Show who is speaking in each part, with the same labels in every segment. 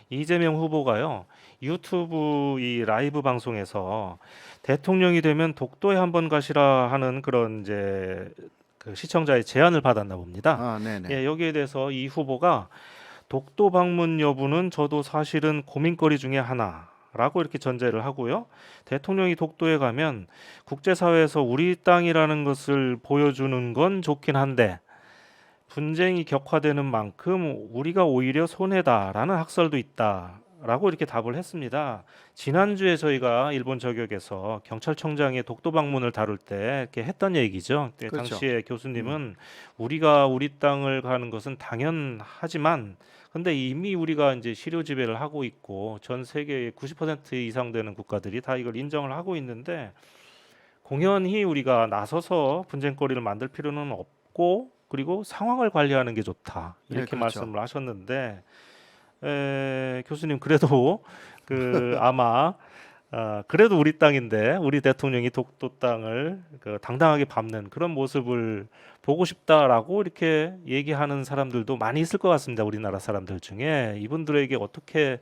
Speaker 1: 이재명 후보가요, 유튜브 이 라이브 방송에서 대통령이 되면 독도에 한번 가시라 하는 그런 이제 그 시청자의 제안을 받았나 봅니다.
Speaker 2: 아, 네네.
Speaker 1: 예, 여기에 대해서 이 후보가 독도 방문 여부는 저도 사실은 고민거리 중에 하나라고 이렇게 전제를 하고요. 대통령이 독도에 가면 국제사회에서 우리 땅이라는 것을 보여주는 건 좋긴 한데 분쟁이 격화되는 만큼 우리가 오히려 손해다라는 학설도 있다라고 이렇게 답을 했습니다. 지난주에 저희가 일본 저격에서 경찰청장의 독도 방문을 다룰 때 이렇게 했던 얘기죠. 그때
Speaker 2: 그렇죠.
Speaker 1: 당시에 교수님은 우리가 우리 땅을 가는 것은 당연하지만 근데 이미 우리가 이제 실효 지배를 하고 있고 전 세계의 90% 이상 되는 국가들이 다 이걸 인정을 하고 있는데 공연히 우리가 나서서 분쟁거리를 만들 필요는 없고 그리고 상황을 관리하는 게 좋다
Speaker 2: 네,
Speaker 1: 이렇게
Speaker 2: 그렇죠.
Speaker 1: 말씀을 하셨는데 교수님 그래도 그 아마 그래도 우리 땅인데 우리 대통령이 독도 땅을 그 당당하게 밟는 그런 모습을 보고 싶다라고 이렇게 얘기하는 사람들도 많이 있을 것 같습니다. 우리나라 사람들 중에 이분들에게 어떻게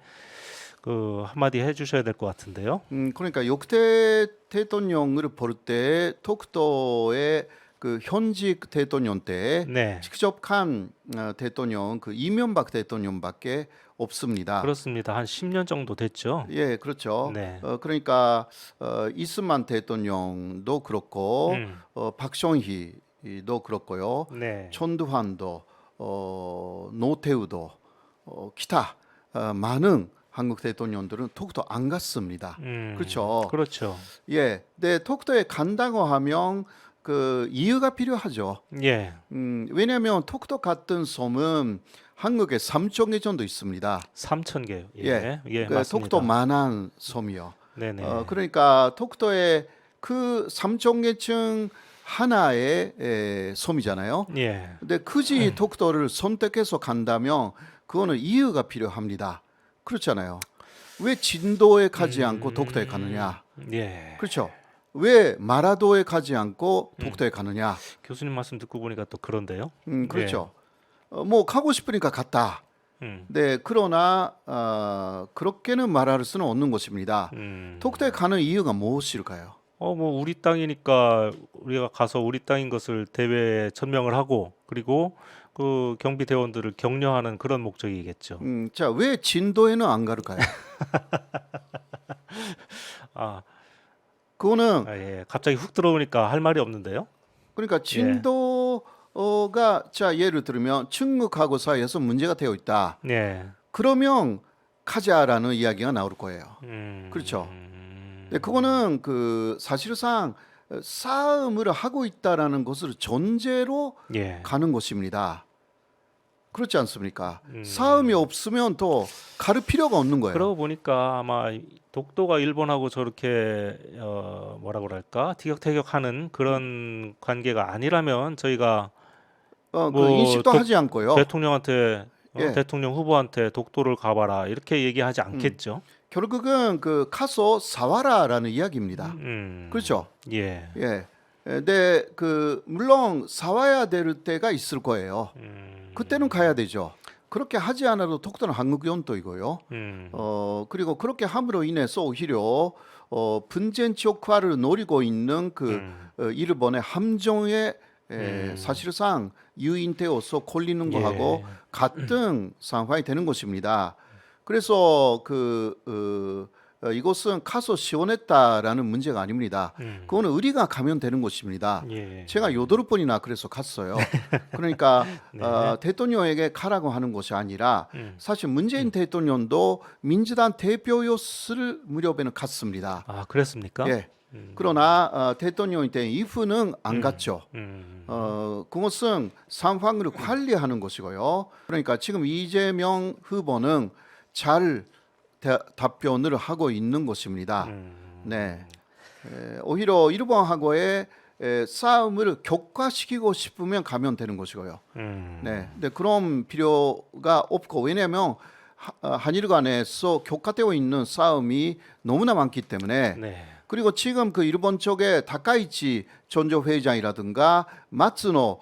Speaker 1: 그 한마디 해주셔야 될 것 같은데요.
Speaker 2: 그러니까 역대 대통령을 볼 때 독도의 그 현직 대통령 때
Speaker 1: 네,
Speaker 2: 직접 간 대통령 그 이명박 대통령밖에 없습니다.
Speaker 1: 그렇습니다. 한 10년 정도 됐죠.
Speaker 2: 예, 그렇죠.
Speaker 1: 네,
Speaker 2: 그러니까 이승만 대통령도 그렇고 박정희도 그렇고요.
Speaker 1: 네,
Speaker 2: 전두환도 노태우도 기타 많은 한국 대통령들은 독도 안 갔습니다. 그렇죠.
Speaker 1: 그렇죠.
Speaker 2: 예, 네, 독도에 간다고 하면 그 이유가 필요하죠.
Speaker 1: 예,
Speaker 2: 왜냐하면 독도 같은 섬은 한국에 3종 정도 있습니다.
Speaker 1: 3천 개요.
Speaker 2: 예,
Speaker 1: 예, 예,
Speaker 2: 그 독도
Speaker 1: 맞습니다.
Speaker 2: 만한 섬이요.
Speaker 1: 네네.
Speaker 2: 그러니까 독도의 그 3종 중 하나의 섬이잖아요.
Speaker 1: 예,
Speaker 2: 근데 굳이 독도를 선택해서 간다면 그거는 이유가 필요합니다. 그렇잖아요. 왜 진도에 가지 않고 독도에 가느냐?
Speaker 1: 예.
Speaker 2: 그렇죠. 왜 마라도에 가지 않고 독도에 가느냐?
Speaker 1: 교수님 말씀 듣고 보니까 또 그런데요. 예,
Speaker 2: 그렇죠. 뭐 가고 싶으니까 갔다.
Speaker 1: 음,
Speaker 2: 네, 그러나 그렇게는 말할 수는 없는 것입니다. 독도에 가는 이유가 무엇일까요?
Speaker 1: 뭐 우리 땅이니까 우리가 가서 우리 땅인 것을 대회에 천명을 하고 그리고 그 경비대원들을 격려하는 그런 목적이겠죠.
Speaker 2: 자, 왜 진도에는 안 갈까요?
Speaker 1: 아,
Speaker 2: 그거는
Speaker 1: 예. 갑자기 훅 들어오니까 할 말이 없는데요.
Speaker 2: 그러니까
Speaker 1: 예,
Speaker 2: 진도가 자 예를 들면 중국하고 사이에서 문제가 되어 있다.
Speaker 1: 예,
Speaker 2: 그러면 가자라는 이야기가 나올 거예요. 그렇죠. 네, 그거는 그 사실상 싸움을 하고 있다라는 것을 전제로
Speaker 1: 예.
Speaker 2: 가는 것입니다. 그렇지 않습니까? 싸움이 없으면 또 갈 필요가 없는 거예요.
Speaker 1: 그러고 보니까 아마 독도가 일본하고 저렇게 뭐라 그럴까 티격태격하는 그런 관계가 아니라면 저희가
Speaker 2: 그
Speaker 1: 뭐
Speaker 2: 인식도 하지 않고요.
Speaker 1: 대통령한테
Speaker 2: 예,
Speaker 1: 대통령 후보한테 독도를 가봐라 이렇게 얘기하지
Speaker 2: 음,
Speaker 1: 않겠죠.
Speaker 2: 결국은 그 가서 싸워라라는 이야기입니다. 그렇죠?
Speaker 1: 예,
Speaker 2: 예. 근데 그 물론 싸워야 될 때가 있을 거예요. 그때는 가야 되죠. 그렇게 하지 않아도 독도는 한국 영토이고요. 그리고 그렇게 함으로 인해서 오히려 분쟁 촉화를 노리고 있는 그 일본의 함정에 사실상 유인되어서 걸리는 거하고
Speaker 1: 예,
Speaker 2: 같은 상황이 되는 것입니다. 그래서 이것은 가서 시원했다라는 문제가 아닙니다. 그거는 우리가 가면 되는 것입니다.
Speaker 1: 예,
Speaker 2: 제가 여덟 번이나 그래서 갔어요. 그러니까
Speaker 1: 네,
Speaker 2: 대통령에게 가라고 하는 것이 아니라 사실 문재인 대통령도 민주당 대표였을 무렵에는 갔습니다.
Speaker 1: 아 그랬습니까?
Speaker 2: 예. 그러나 대통령이 된 이후는 안 갔죠. 그것은 상황을 관리하는 것이고요. 그러니까 지금 이재명 후보는 잘 답변을 하고 있는 것입니다. 네. 오히려 일본하고의 싸움을 격화시키고 싶으면 가면 되는 것이고요. 네. 근데 그런 필요가 없고 왜냐하면 한일 간에서 격화되어 있는 싸움이 너무나 많기 때문에
Speaker 1: 네,
Speaker 2: 그리고 지금 그 일본 쪽에 다카이치 전조 회장이라든가 마츠노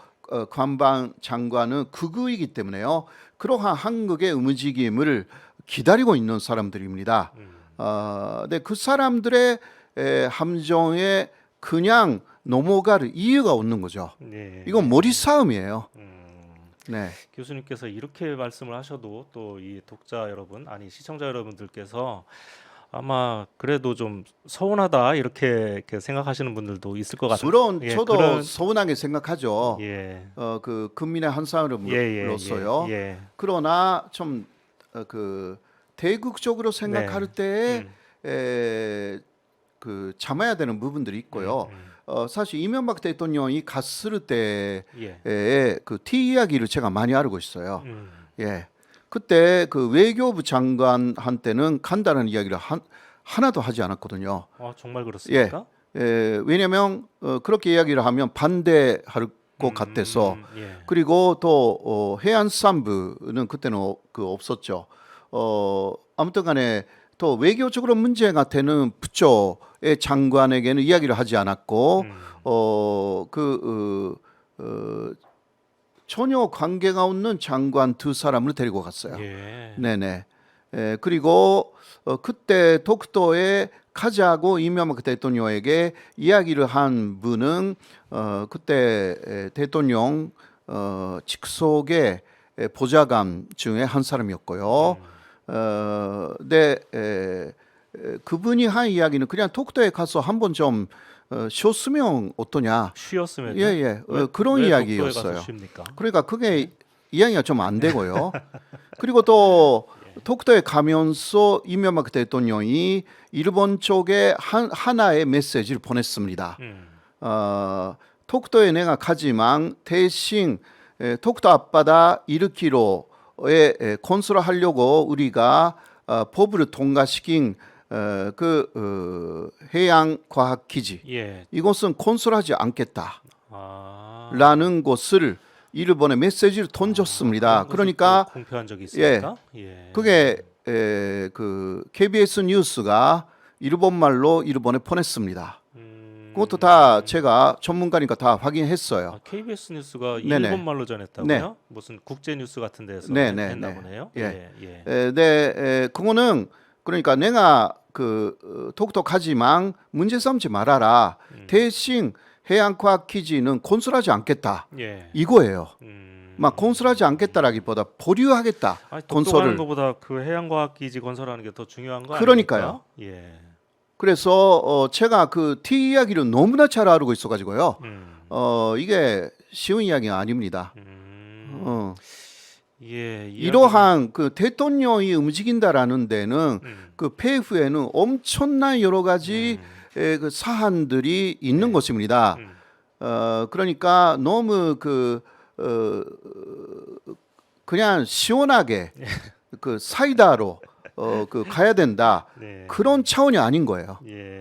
Speaker 2: 관방 장관은 극우이기 때문에요. 그러한 한국의 움직임을 기다리고 있는 사람들입니다. 근데 그 사람들의 함정에 그냥 넘어갈 이유가 없는 거죠.
Speaker 1: 네.
Speaker 2: 이건 머리 싸움이에요. 네.
Speaker 1: 교수님께서 이렇게 말씀을 하셔도 또 이 독자 여러분, 아니 시청자 여러분들께서 아마 그래도 좀 서운하다 이렇게 생각하시는 분들도 있을 것 같아요.
Speaker 2: 물론
Speaker 1: 예,
Speaker 2: 저도
Speaker 1: 그런
Speaker 2: 서운하게 생각하죠.
Speaker 1: 예,
Speaker 2: 그 국민의 한 사람으로서요.
Speaker 1: 예.
Speaker 2: 그러나 좀 그 대국적으로 생각할 때에 그 참아야 되는 부분들이 있고요. 사실 이명박 대통령이 갔을 때의
Speaker 1: 예.
Speaker 2: 그 티 이야기를 제가 많이 알고 있어요. 예. 그때 그 외교부 장관한테는 간다는 이야기를 하나도 하지 않았거든요.
Speaker 1: 아, 정말 그렇습니까?
Speaker 2: 왜냐하면 그렇게 이야기를 하면 반대할 것 같아서.
Speaker 1: 예.
Speaker 2: 그리고 또 해안산부는 그때는 그 없었죠. 아무튼간에 또 외교적으로 문제가 되는 부처의 장관에게는 이야기를 하지 않았고 전혀 관계가 없는 장관 두 사람을 데리고 갔어요.
Speaker 1: 예.
Speaker 2: 네네. 그리고 그때 독도에 가자고 이명박 대통령에게 이야기를 한 분은 그때 대통령 직속의 보좌관 중에 한 사람이었고요. 네, 그분이 한 이야기는 그냥 독도에 가서 한번 좀 쉬었으면 어떠냐.
Speaker 1: 쉬었으면요?
Speaker 2: 예. 그런
Speaker 1: 왜
Speaker 2: 이야기였어요.
Speaker 1: 독도에 가서 쉽니까?
Speaker 2: 그러니까 그게 이야기가 좀 안 되고요. 그리고 또 독도에 가면서 이명박 대통령이 일본 쪽에 하나의 메시지를 보냈습니다. 독도에 내가 가지만 대신 독도 앞바다 1km에 건설하려고 우리가 법을 통과시킨 해양과학기지
Speaker 1: 예.
Speaker 2: 이것은 건설하지 않겠다라는
Speaker 1: 아,
Speaker 2: 것을 일본에 메시지를 던졌습니다.
Speaker 1: 그런 것을
Speaker 2: 그러니까
Speaker 1: 또 공표한 적이 있습니까? 예.
Speaker 2: 그게 그 KBS 뉴스가 일본말로 일본에 보냈습니다. 그것도 다 제가 전문가니까 다 확인했어요.
Speaker 1: 아, KBS 뉴스가
Speaker 2: 네네.
Speaker 1: 일본말로 전했다고요?
Speaker 2: 네.
Speaker 1: 무슨 국제 뉴스 같은 데서
Speaker 2: 네네,
Speaker 1: 했나
Speaker 2: 네.
Speaker 1: 보네요.
Speaker 2: 예.
Speaker 1: 예.
Speaker 2: 그거는 그러니까 내가 그 독특하지만 문제 삼지 말아라. 대신 해양과학 기지는 건설하지 않겠다.
Speaker 1: 예.
Speaker 2: 이거예요.
Speaker 1: 음.
Speaker 2: 막 건설하지 않겠다라기보다 보류하겠다.
Speaker 1: 아니,
Speaker 2: 건설을.
Speaker 1: 독도가는 것보다 그 해양과학기지 건설하는 게 더 중요한 거
Speaker 2: 그러니까요.
Speaker 1: 아닙니까? 예.
Speaker 2: 그래서 제가 그 티 이야기를 너무나 잘 알고 있어가지고요.
Speaker 1: 음.
Speaker 2: 이게 쉬운 이야기가 아닙니다.
Speaker 1: 예.
Speaker 2: 이러한 그 대통령이 움직인다라는 데는 그 배후에는 엄청난 여러 가지 그 사안들이 있는 것입니다. 그러니까 너무 그냥 시원하게 그 사이다로 그 가야 된다.
Speaker 1: 네.
Speaker 2: 그런 차원이 아닌 거예요.
Speaker 1: 예.